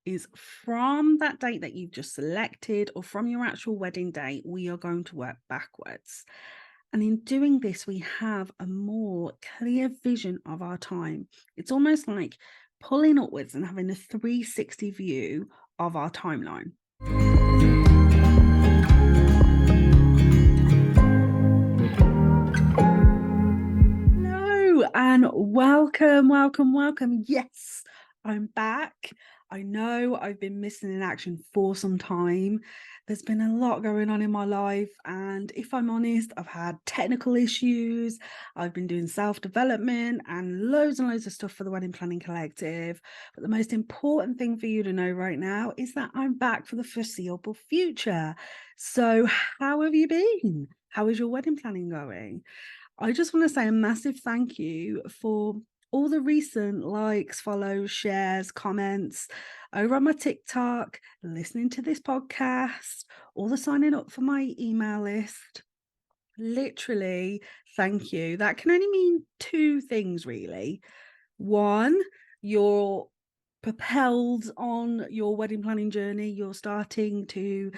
is from that date that you've just selected or from your actual wedding date, we are going to work backwards. And in doing this, we have a more clear vision of our time. It's almost like pulling upwards and having a 360 view of our timeline. Hello and welcome. Yes, I'm back. I know I've been missing in action for some time. There's been a lot going on in my life, and if I'm honest, I've had technical issues. I've been doing self-development and loads of stuff for the Wedding Planning Collective. But the most important thing for you to know right now is that I'm back for the foreseeable future. So, how have you been? How is your wedding planning going? I just want to say a massive thank you for all the recent likes, follows, shares, comments over on my TikTok, listening to this podcast, all the signing up for my email list. Literally, thank you. That can only mean two things, really. One, you're propelled on your wedding planning journey. You're starting to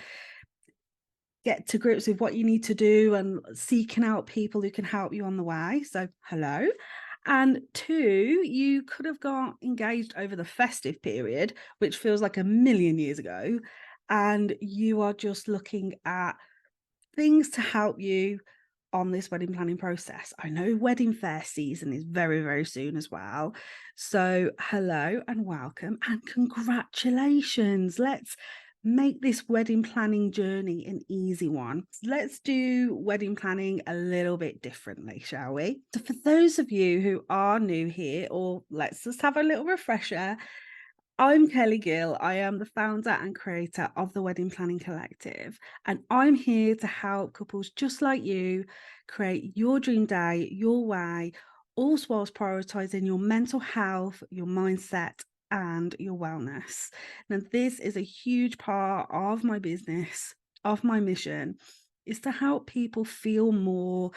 get to grips with what you need to do and seeking out people who can help you on the way. So, hello. And two, you could have got engaged over the festive period, which feels like a million years ago. And you are just looking at things to help you on this wedding planning process. I know wedding fair season is very soon as well. So, hello and welcome and congratulations. Let's make this wedding planning journey an easy one. Let's do wedding planning a little bit differently, shall we? So, for those of you who are new here, or let's just have a little refresher, I'm Kelly Gill. I am the founder and creator of the Wedding Planning Collective, and I'm here to help couples just like you create your dream day, your way, all whilst prioritizing your mental health, your mindset, and your wellness. Now, this is a huge part of my business, of my mission, is to help people feel more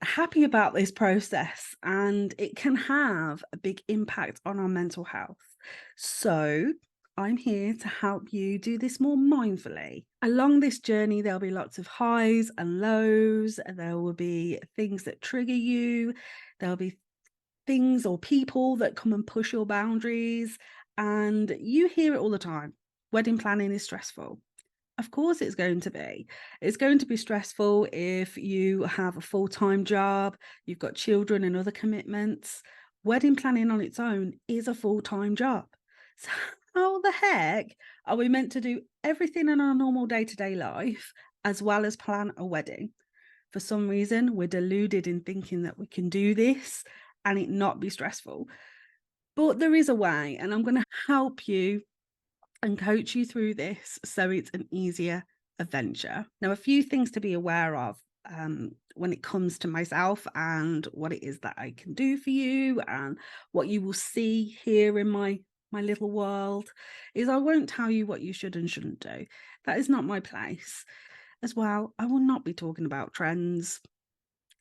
happy about this process, and it can have a big impact on our mental health. So, I'm here to help you do this more mindfully. Along this journey, there'll be lots of highs and lows. There will be things that trigger you. There'll be things or people that come and push your boundaries. And you hear it all the time. Wedding planning is stressful. Of course it's going to be. It's going to be stressful if you have a full-time job, you've got children and other commitments. Wedding planning on its own is a full-time job. So how the heck are we meant to do everything in our normal day-to-day life as well as plan a wedding? For some reason, we're deluded in thinking that we can do this and it not be stressful. But there is a way, and I'm going to help you and coach you through this so it's an easier adventure. Now, a few things to be aware of when it comes to myself and what it is that I can do for you and what you will see here in my little world is I won't tell you what you should and shouldn't do. That is not my place. As well, I will not be talking about trends.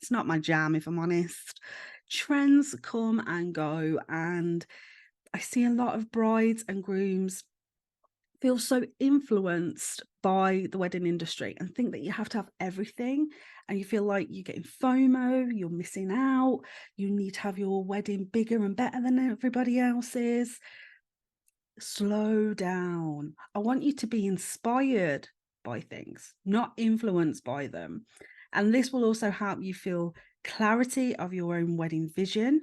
It's not my jam, if I'm honest. Trends come and go, and I see a lot of brides and grooms feel so influenced by the wedding industry and think that you have to have everything, and you feel like you're getting FOMO, you're missing out, you need to have your wedding bigger and better than everybody else's. Slow down. I want you to be inspired by things, not influenced by them. And this will also help you feel clarity of your own wedding vision,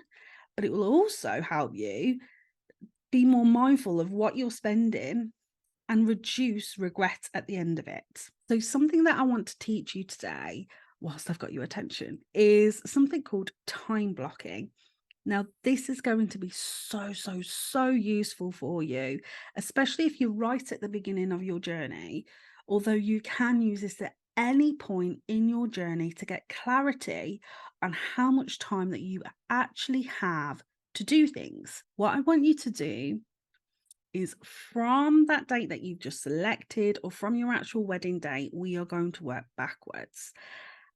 but it will also help you be more mindful of what you're spending and reduce regret at the end of it. So, something that I want to teach you today, whilst I've got your attention, is something called time blocking. Now, this is going to be so useful for you, especially if you're right at the beginning of your journey. Although you can use this at any point in your journey to get clarity on how much time that you actually have to do things. What I want you to do is from that date that you've just selected or from your actual wedding date, we are going to work backwards.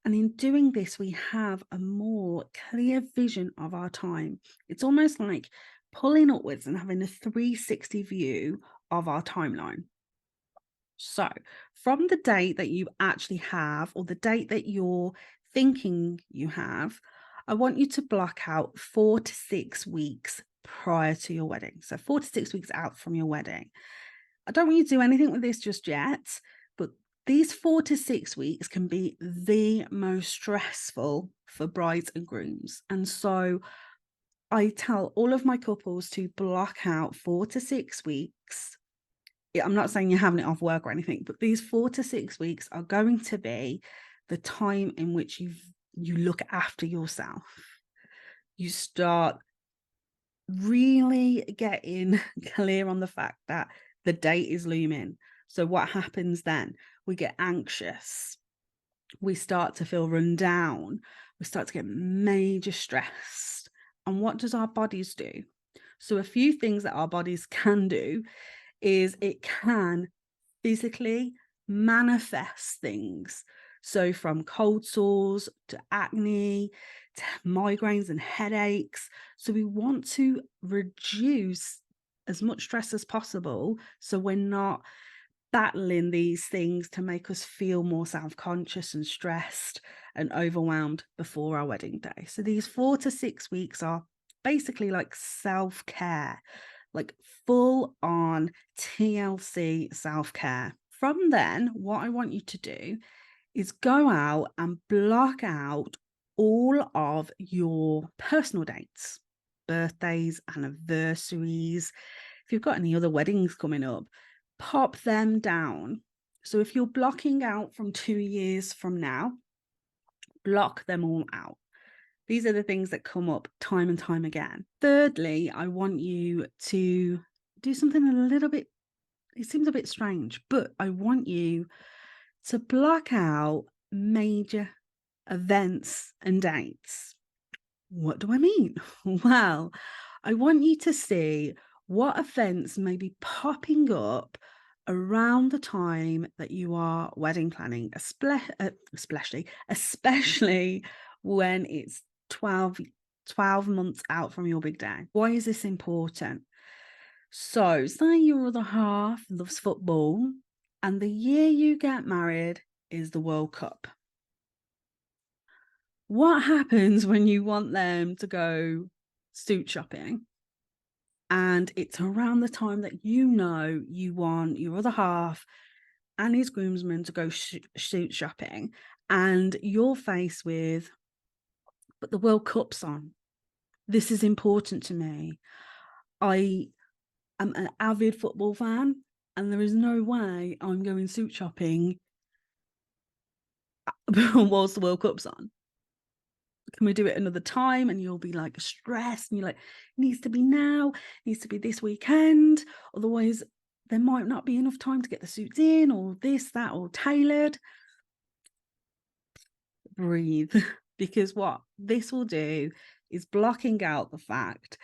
And in doing this, we have a more clear vision of our time. It's almost like pulling upwards and having a 360 view of our timeline. So, from the date that you actually have, or the date that you're thinking you have, I want you to block out 4 to 6 weeks prior to your wedding. So, 4 to 6 weeks out from your wedding. I don't want you to do anything with this just yet, but these 4 to 6 weeks can be the most stressful for brides and grooms. And so, I tell all of my couples to block out 4 to 6 weeks. I'm not saying you're having it off work or anything, but these 4 to 6 weeks are going to be the time in which you look after yourself. You start really getting clear on the fact that the date is looming. So what happens then? We get anxious. We start to feel run down. We start to get major stressed. And what does our bodies do? So a few things that our bodies can do is it can physically manifest things. So from cold sores to acne to migraines and headaches. So we want to reduce as much stress as possible so we're not battling these things to make us feel more self-conscious and stressed and overwhelmed before our wedding day. So these 4 to 6 weeks are basically like self-care, like full on TLC self-care. From then, what I want you to do is go out and block out all of your personal dates, birthdays, anniversaries. If you've got any other weddings coming up, pop them down. So if you're blocking out from 2 years from now, block them all out. These are the things that come up time and time again. Thirdly, I want you to do something a little bit, it seems a bit strange, but I want you to block out major events and dates. What do I mean? Well, I want you to see what events may be popping up around the time that you are wedding planning, especially when it's 12 months out from your big day. Why is this important? So, say your other half loves football and the year you get married is the World Cup. What happens when you want them to go suit shopping? And it's around the time that you want your other half and his groomsmen to go suit shopping, and you're faced with, but the World Cup's on. This is important to me. I am an avid football fan, and there is no way I'm going suit shopping whilst the World Cup's on. Can we do it another time? And you'll be like stressed and you're like, it needs to be now, it needs to be this weekend. Otherwise, there might not be enough time to get the suits in or this, that, or tailored. Breathe. Because what this will do is blocking out the fact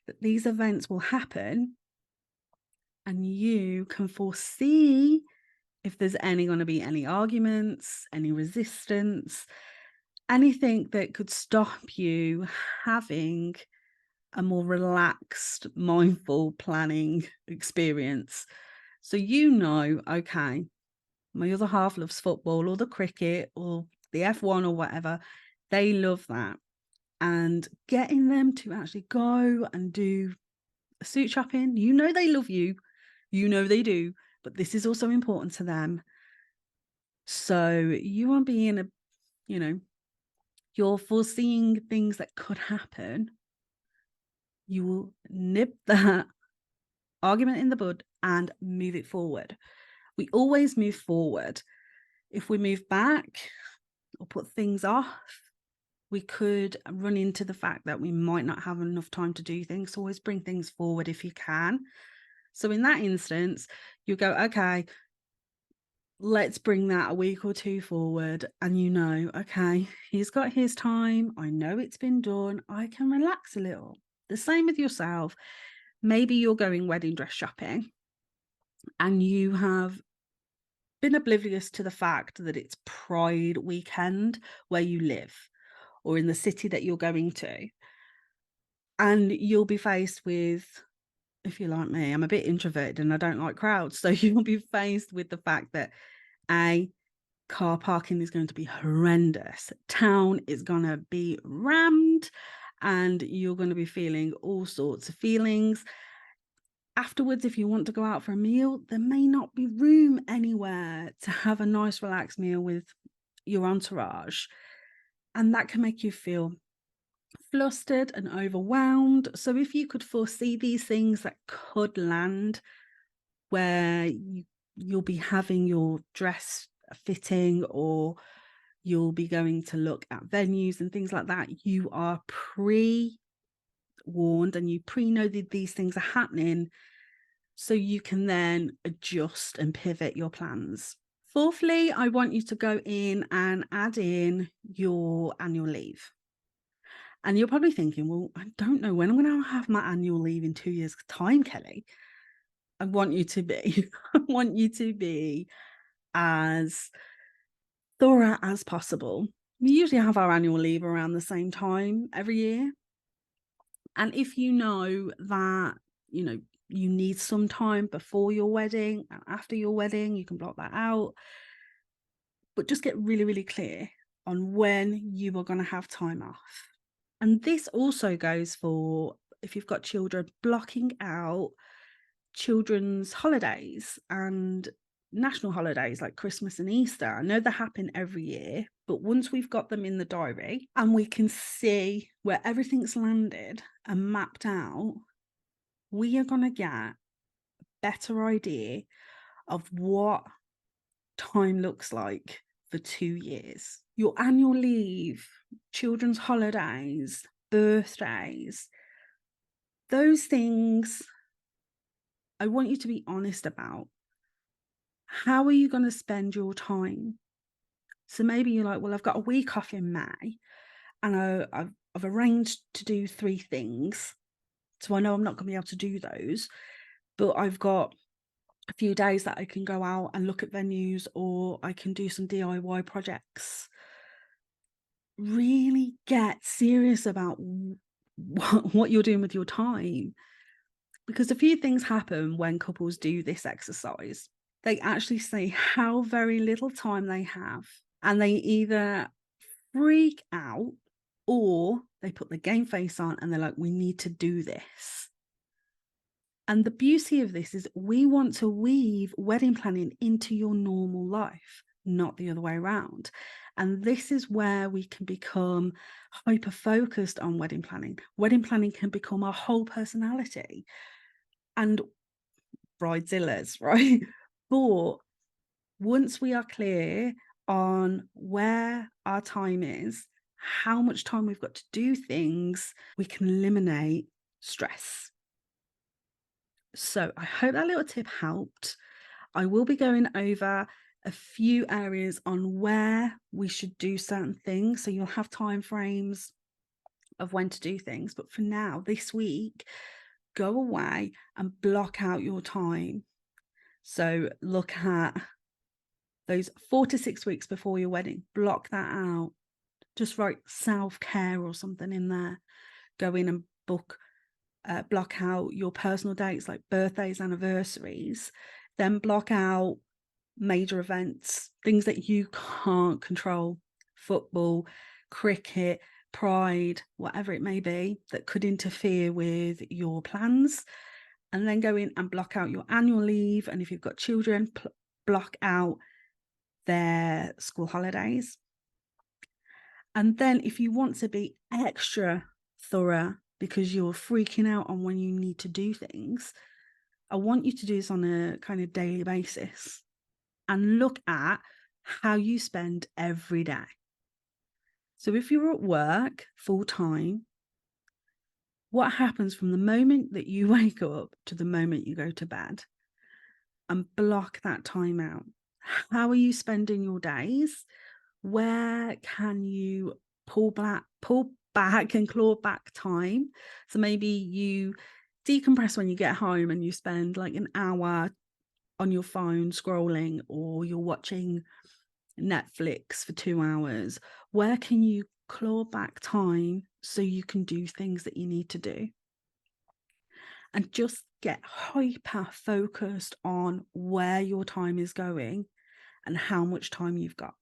that these events will happen and you can foresee if there's going to be any arguments, any resistance, anything that could stop you having a more relaxed, mindful planning experience. So okay, my other half loves football or the cricket or the F1 or whatever. They love that. And getting them to actually go and do suit shopping, they love you. They do. But this is also important to them. So you are being you're foreseeing things that could happen. You will nip that argument in the bud and move it forward. We always move forward. If we move back or put things off, we could run into the fact that we might not have enough time to do things. So always bring things forward if you can. So in that instance, you go, okay, let's bring that a week or two forward. And okay, he's got his time. I know it's been done. I can relax a little. The same with yourself. Maybe you're going wedding dress shopping and you have been oblivious to the fact that it's Pride weekend where you live or in the city that you're going to. And you'll be faced with if you're like me, I'm a bit introverted and I don't like crowds. So you'll be faced with the fact that car parking is going to be horrendous. Town is going to be rammed and you're going to be feeling all sorts of feelings. Afterwards, if you want to go out for a meal, there may not be room anywhere to have a nice, relaxed meal with your entourage. And that can make you feel flustered and overwhelmed. So if you could foresee these things that could land where you'll be having your dress fitting or you'll be going to look at venues and things like that, you are pre-warned and you pre-know that these things are happening so you can then adjust and pivot your plans. Fourthly, I want you to go in and add in your annual leave. And you're probably thinking, well, I don't know when I'm going to have my annual leave in 2 years' time, Kelly. I want you to be as thorough as possible. We usually have our annual leave around the same time every year. And if you know that, you need some time before your wedding and after your wedding, you can block that out. But just get really, really clear on when you are going to have time off. And this also goes for if you've got children, blocking out children's holidays and national holidays like Christmas and Easter. I know they happen every year, but once we've got them in the diary and we can see where everything's landed and mapped out, we are going to get a better idea of what time looks like for 2 years. Your annual leave, children's holidays, birthdays, those things, I want you to be honest about. How are you going to spend your time? So maybe you're like, well, I've got a week off in May and I've arranged to do 3 things. So I know I'm not going to be able to do those, but I've got a few days that I can go out and look at venues or I can do some DIY projects. Really get serious about what you're doing with your time. Because a few things happen when couples do this exercise. They actually see how very little time they have, and they either freak out or they put the game face on and they're like, we need to do this. And the beauty of this is we want to weave wedding planning into your normal life, not the other way around. And this is where we can become hyper focused on wedding planning. Wedding planning can become our whole personality. And bridezillas, right? But once we are clear on where our time is, how much time we've got to do things, we can eliminate stress. So I hope that little tip helped. I will be going over a few areas on where we should do certain things. So you'll have time frames of when to do things. But for now, this week, go away and block out your time. So look at those 4 to 6 weeks before your wedding, block that out. Just write self-care or something in there. Go in and block out your personal dates like birthdays, anniversaries, then block out major events, things that you can't control, football, cricket, pride, whatever it may be that could interfere with your plans. And then go in and block out your annual leave. And if you've got children, block out their school holidays. And then if you want to be extra thorough because you're freaking out on when you need to do things, I want you to do this on a kind of daily basis and look at how you spend every day. So if you're at work full time, what happens from the moment that you wake up to the moment you go to bed? And block that time out. How are you spending your days? Where can you pull back and claw back time? So maybe you decompress when you get home and you spend like an hour on your phone scrolling, or you're watching Netflix for 2 hours. Where can you claw back time so you can do things that you need to do? and just get hyper focused on where your time is going and how much time you've got.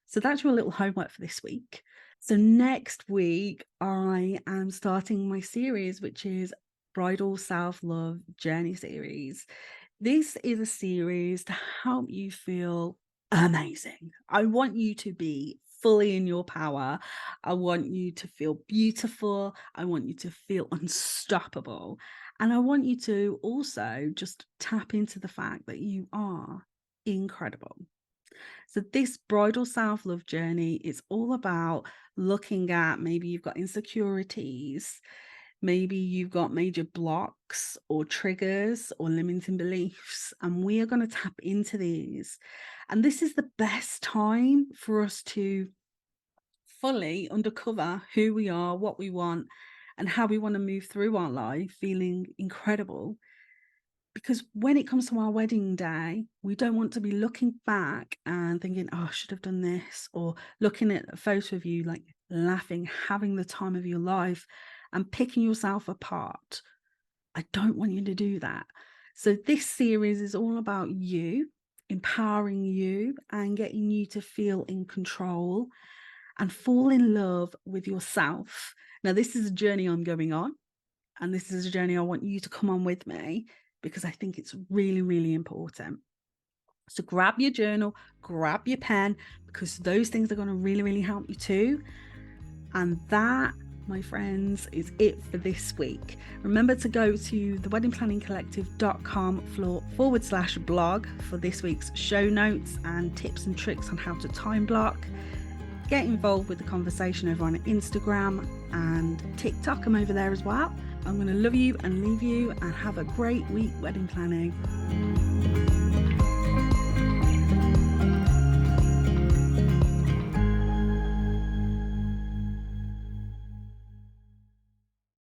So that's your little homework for this week. So next week, I am starting my series, which is Bridal Self-Love Journey Series. This is a series to help you feel amazing. I want you to be fully in your power. I want you to feel beautiful. I want you to feel unstoppable. And I want you to also just tap into the fact that you are incredible. So this bridal self-love journey is all about looking at, maybe you've got insecurities, maybe you've got major blocks or triggers or limiting beliefs, and we are going to tap into these. And this is the best time for us to fully uncover who we are, what we want, and how we want to move through our life feeling incredible. Because when it comes to our wedding day, we don't want to be looking back and thinking, oh, I should have done this, or looking at a photo of you, like laughing, having the time of your life and picking yourself apart. I don't want you to do that. So this series is all about you, empowering you and getting you to feel in control and fall in love with yourself. Now, this is a journey I'm going on, and this is a journey I want you to come on with me, because I think it's really, really important. So grab your journal, grab your pen, because those things are going to really, really help you too. And that, my friends, is it for this week. Remember to go to theweddingplanningcollective.com/blog for this week's show notes and tips and tricks on how to time block. Get involved with the conversation over on Instagram and TikTok. I'm over there as well. I'm going to love you and leave you, and have a great week wedding planning.